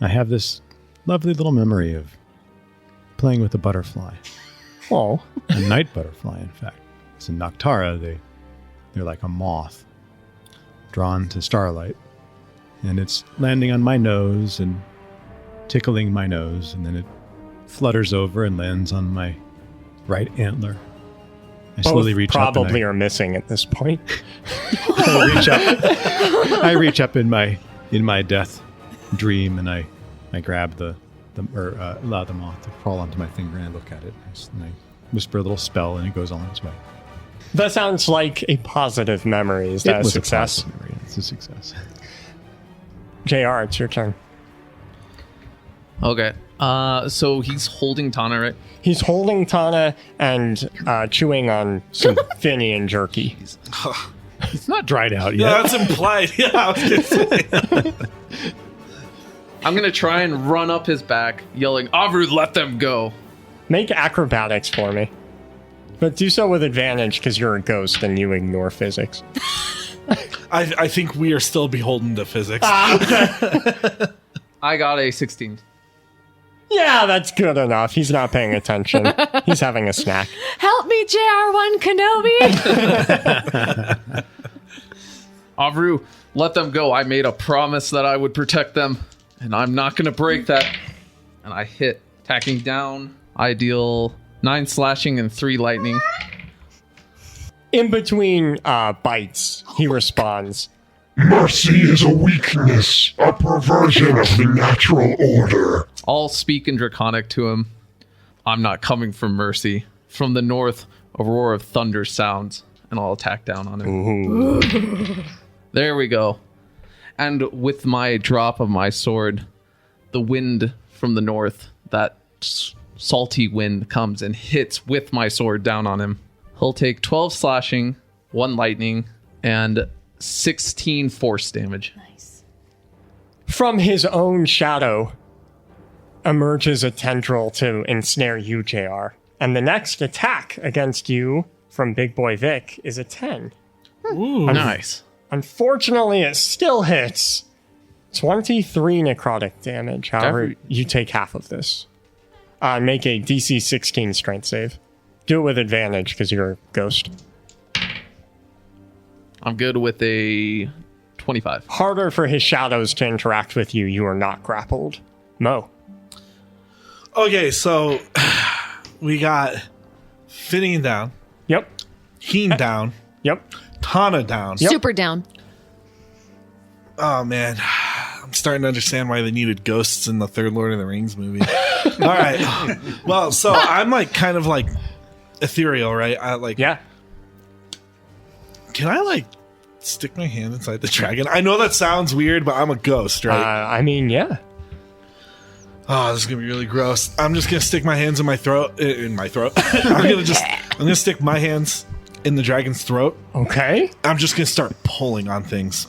have this lovely little memory of playing with a butterfly. Oh. A night butterfly, in fact. It's in Noctara. They're like a moth drawn to starlight. And it's landing on my nose and tickling my nose, and then it flutters over and lands on my right antler. I slowly reach up. Probably are missing at this point. I reach up in my death dream, and I grab allow the moth to crawl onto my finger, and I look at it, and I whisper a little spell, and it goes on its way. That sounds like a positive memory. Is that a was success? positive memory. It's a success. JR, it's your turn. Okay. So he's holding Tana, right? He's holding Tana and chewing on some Finian jerky. It's not dried out Yeah, yet. that's implied. Yeah, I was gonna say. I'm going to try and run up his back, yelling, Ovru, let them go. Make acrobatics for me. But do so with advantage because you're a ghost and you ignore physics. I think we are still beholden to physics. I got a 16. Yeah, that's good enough. He's not paying attention. He's having a snack. Help me, JR1 Kenobi. Ovru, let them go. I made a promise that I would protect them, and I'm not going to break that. And I hit, attacking down. I deal 9 slashing and 3 lightning. In between bites, he responds. Mercy is a weakness, a perversion of the natural order. I'll speak in Draconic to him. I'm not coming for mercy. From the north, a roar of thunder sounds, and I'll attack down on him. There we go. And with my drop of my sword, the wind from the north, that salty wind comes and hits with my sword down on him. He'll take 12 slashing, 1 lightning, and 16 force damage. Nice. From his own shadow emerges a tendril to ensnare you, JR. And the next attack against you from Big Boy Vic is a 10. Ooh. Nice. Unfortunately, it still hits. 23 necrotic damage. However, you take half of this. Make a DC 16 strength save. Do it with advantage because you're a ghost. I'm good with a 25. Harder for his shadows to interact with you. You are not grappled. Mo. Okay, so we got Finian down, Yep. Heen down, Yep. Tana down. Super down. Oh man, I'm starting to understand why they needed ghosts in the third Lord of the Rings movie. All right, well, so I'm like kind of like ethereal, right? I like. Yeah. Can I like stick my hand inside the dragon? I know that sounds weird, but I'm a ghost, right? I mean, yeah. Oh, this is gonna be really gross. I'm just gonna stick my hands in my throat. In my throat. I'm gonna stick my hands in the dragon's throat. Okay. I'm just gonna start pulling on things.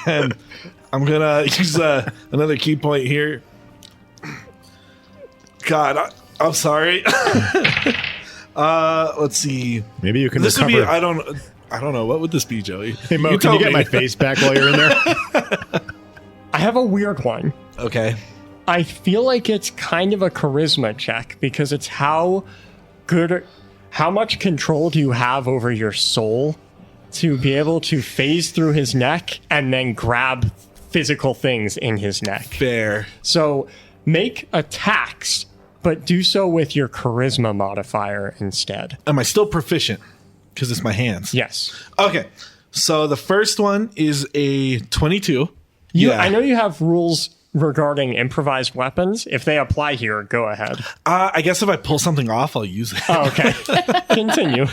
And I'm gonna use another key point here. God, I'm sorry. Let's see. Maybe you can This would recover. be. I don't know. What would this be, Joey? Hey, Mo, can tell you get me. my face back while you're in there? I have a weird one. Okay. I feel like it's kind of a charisma check because it's how much control do you have over your soul to be able to phase through his neck and then grab physical things in his neck. Fair. So make attacks, but do so with your charisma modifier instead. Am I still proficient? Because it's my hands. Yes. Okay. So the first one is a 22. I know you have rules regarding improvised weapons. If they apply here, go ahead. I guess if I pull something off, I'll use it. Oh, okay. Continue.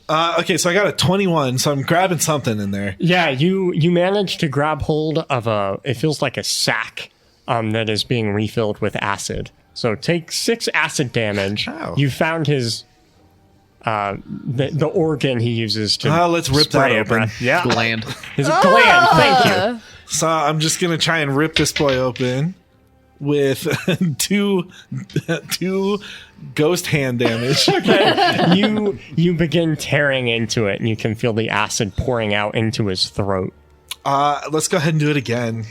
Okay, so I got a 21, so I'm grabbing something in there. Yeah, you managed to grab hold of it feels like a sack that is being refilled with acid. So take 6 acid damage. Ow. You found his the organ he uses to Let's rip spray that a open. breath. Yeah. Gland. His gland, thank you. So I'm just gonna try and rip this boy open with two ghost hand damage. You begin tearing into it, and you can feel the acid pouring out into his throat. Let's go ahead and do it again.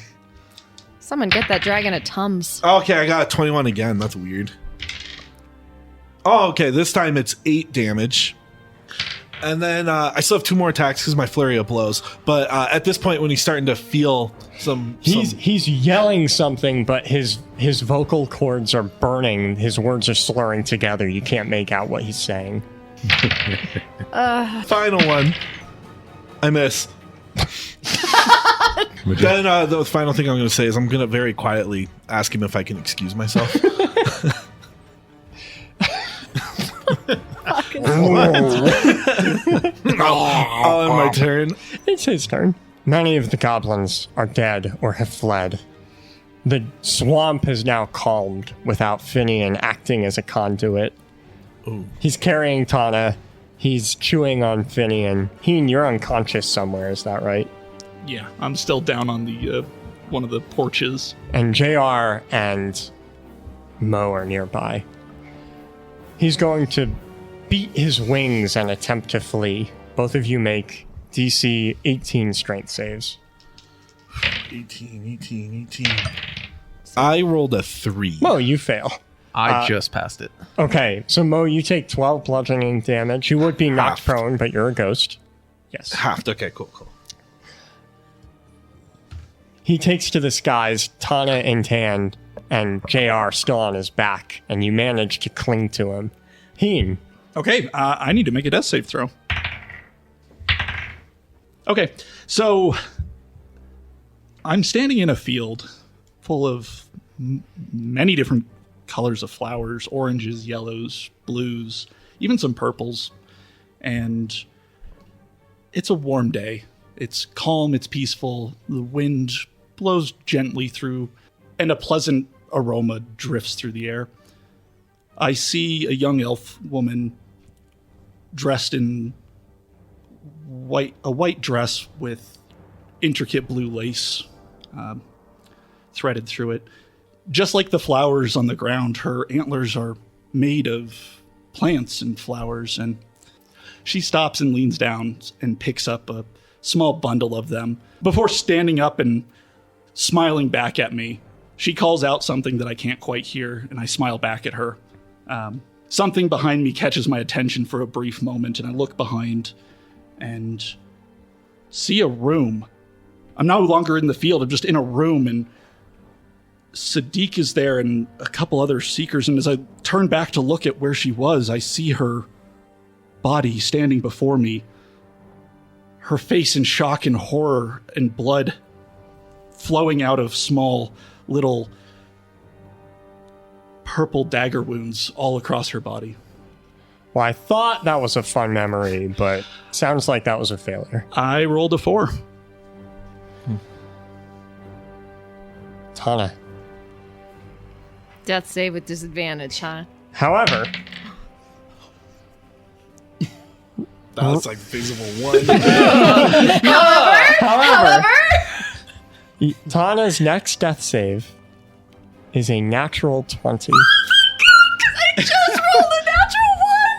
Someone get that dragon a Tums. Okay, I got a 21 again. That's weird. Oh, okay. This time it's 8 damage. And then I still have 2 more attacks because my flurry of blows. But at this point, when he's starting to feel He's yelling something, but his vocal cords are burning. His words are slurring together. You can't make out what he's saying. final one, I miss. Then the final thing I'm going to say is I'm going to very quietly ask him if I can excuse myself. I'll end my turn. It's his turn. Many of the goblins are dead or have fled. The swamp has now calmed without Finian acting as a conduit. Ooh. He's carrying Tana. He's chewing on Finian. Heen, you're unconscious somewhere, is that right? Yeah, I'm still down on the one of the porches. And JR and Mo are nearby. He's going to beat his wings and attempt to flee. Both of you make DC 18 strength saves. 18. I rolled a 3. Mo, you fail. I just passed it. Okay, so Mo, you take 12 bludgeoning damage. You would be knocked Half. prone, but you're a ghost. Yes. Half. Okay, cool. He takes to the skies, Tana in hand, and JR still on his back, and you manage to cling to him. Heen. Okay, I need to make a death save throw. Okay, so I'm standing in a field full of many different colors of flowers, oranges, yellows, blues, even some purples. And it's a warm day. It's calm, it's peaceful. The wind blows gently through, and a pleasant aroma drifts through the air. I see a young elf woman dressed in a white dress with intricate blue lace threaded through it. Just like the flowers on the ground, her antlers are made of plants and flowers, and she stops and leans down and picks up a small bundle of them. Before standing up and smiling back at me, she calls out something that I can't quite hear, and I smile back at her. Something behind me catches my attention for a brief moment, and I look behind, and see a room. I'm no longer in the field. I'm just in a room, and Sadiq is there and a couple other seekers. And as I turn back to look at where she was, I see her body standing before me, her face in shock and horror, and blood flowing out of small little purple dagger wounds all across her body. Well, I thought that was a fun memory, but sounds like that was a failure. I rolled a 4. Tana. Death save with disadvantage, huh? However, That was like visible 1. however, Tana's next death save is a natural 20. I just rolled a natural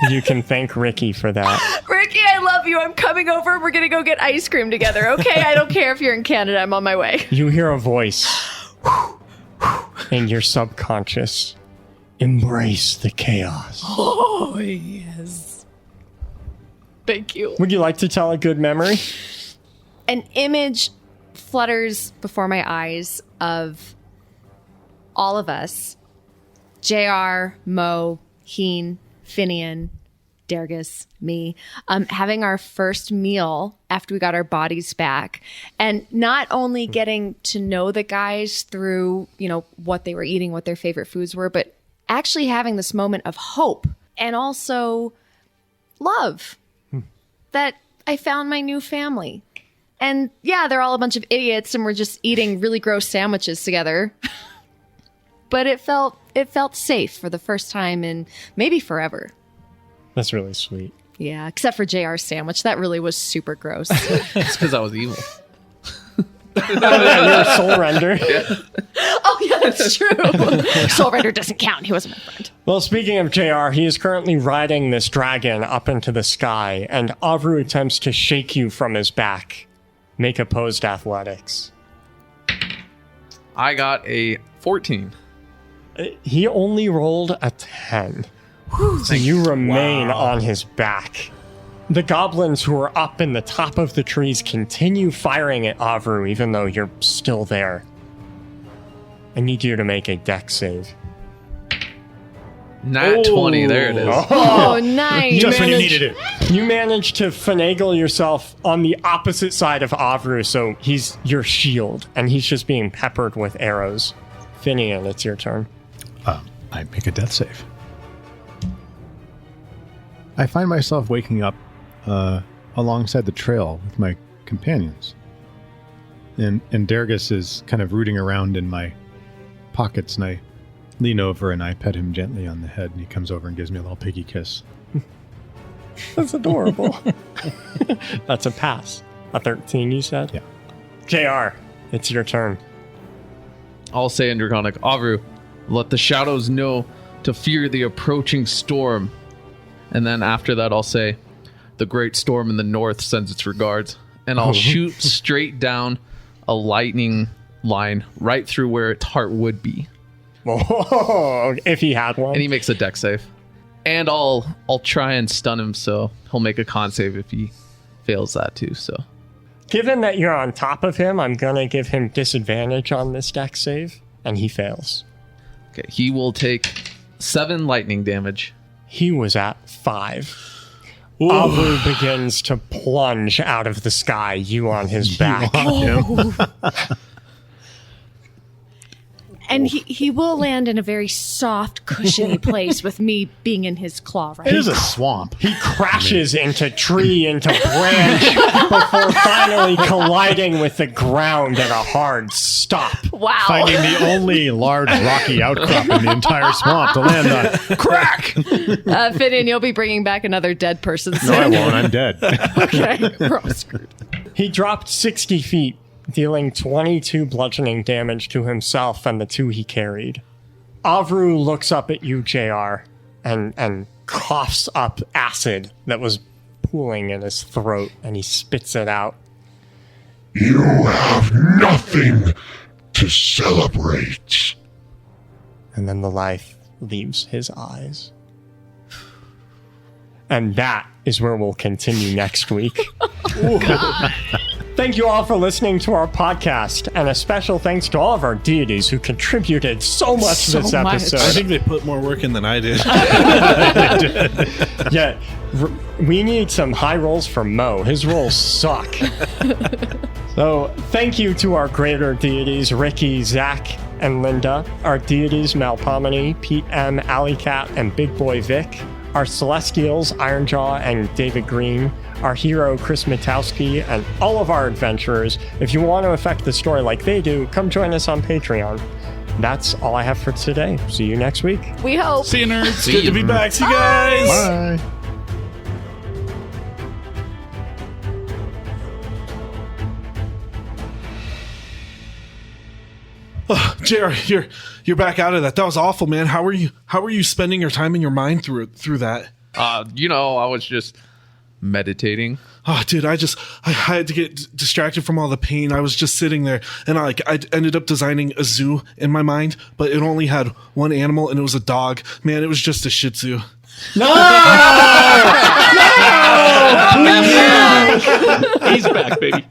1! You can thank Ricky for that. Ricky, I love you. I'm coming over. We're going to go get ice cream together, okay? I don't care if you're in Canada. I'm on my way. You hear a voice in your subconscious. Embrace the chaos. Oh, yes. Thank you. Would you like to tell a good memory? An image flutters before my eyes of all of us. JR, Mo, Heen, Finian, Dergis, me, having our first meal after we got our bodies back, and not only getting to know the guys through, what they were eating, what their favorite foods were, but actually having this moment of hope and also love that I found my new family. And yeah, they're all a bunch of idiots and we're just eating really gross sandwiches together. But it felt safe for the first time in maybe forever. That's really sweet. Yeah, except for JR's sandwich. That really was super gross. It's because I was evil. You're a soul render. Oh, yeah, that's true. Soul Rider doesn't count. He wasn't my friend. Well, speaking of JR, he is currently riding this dragon up into the sky, and Ovru attempts to shake you from his back. Make opposed athletics. I got a 14. He only rolled a 10. So you remain on his back. The goblins who are up in the top of the trees continue firing at Ovru, even though you're still there. I need you to make a dex save. Nat 20, there it is. Oh, nice. Just when you needed it. You manage to finagle yourself on the opposite side of Ovru, so he's your shield, and he's just being peppered with arrows. Finian, it's your turn. I make a death save. I find myself waking up alongside the trail with my companions. And Dergis is kind of rooting around in my pockets, and I lean over and I pet him gently on the head, and he comes over and gives me a little piggy kiss. That's adorable. That's a pass. A 13, you said? Yeah. JR, it's your turn. I'll say in Draconic, Ovru, let the shadows know to fear the approaching storm. And then after that, I'll say, the great storm in the north sends its regards. And I'll shoot straight down a lightning line right through where its heart would be. Oh, if he had one. And he makes a dex save. And I'll try and stun him, so he'll make a con save if he fails that too. So, Given that you're on top of him, I'm going to give him disadvantage on this dex save, and he fails. okay, he will take 7 lightning damage. He was at 5. Ovru begins to plunge out of the sky, you on his back. And he will land in a very soft, cushiony place with me being in his claw, right? It is a swamp. He crashes into tree, into branch, before finally colliding with the ground at a hard stop. Wow. Finding the only large rocky outcrop in the entire swamp to land on. Crack! Finian, you'll be bringing back another dead person soon. No, I won't. I'm dead. Okay, we're all screwed. He dropped 60 feet, dealing 22 bludgeoning damage to himself and the 2 he carried. Ovru looks up at you, JR, and coughs up acid that was pooling in his throat, and he spits it out. You have nothing to celebrate. And then the life leaves his eyes. And that is where we'll continue next week. Thank you all for listening to our podcast, and a special thanks to all of our deities who contributed so much to this So much. episode. I think they put more work in than I did. Yeah, we need some high rolls for Mo. His rolls suck. So, thank you to our greater deities, Ricky, Zach, and Linda. Our deities, Malpomene, Pete M, Alley Cat, and Big Boy Vic. Our celestials, Ironjaw and David Green. Our hero, Chris Matowski, and all of our adventurers. If you want to affect the story like they do, come join us on Patreon. That's all I have for today. See you next week. We hope. See you, nerds. Good to be back. See you guys. Bye. Oh, JR, you're back out of that. That was awful, man. How were you spending your time in your mind through that? I was just meditating. Oh, dude, I had to get distracted from all the pain. I was just sitting there, and I ended up designing a zoo in my mind, but it only had one animal, and it was a dog. Man, it was just a Shih Tzu. No! He's back, baby.